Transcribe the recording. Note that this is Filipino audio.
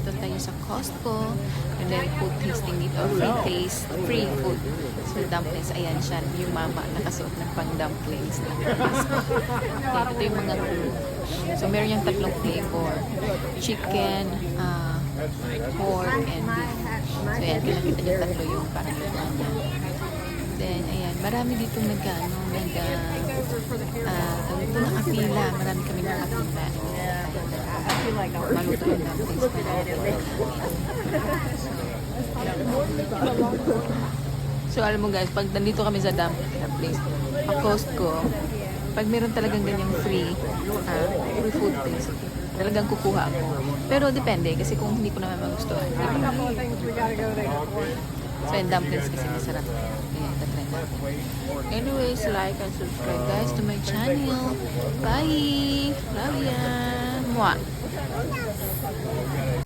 dito tayo sa Costco. And then food tasting dito. Free taste, free food. So dumplings, ayan siya. Yung mama nakasuot ng pang dumplings na Pasko. Okay, ito yung mga food. So meron yung tatlong flavor. Chicken, pork, and beef. So ayan, kinakita niyo tatlo yung parang lutuan niya. Then, ayan, marami dito nakapila. Marami kami nakapila. Maluto yung dumplings. So, alam mo guys, pag nandito kami sa dumplings, pa Costco, pag meron talagang ganyang free food taste, talagang kukuha ako. Pero depende, kasi kung hindi ko naman magustuhan. So, yung dumplings kasi masarap. Ayan, tatry natin. Anyways, like and subscribe guys to my channel. Bye! Love ya! Mwah!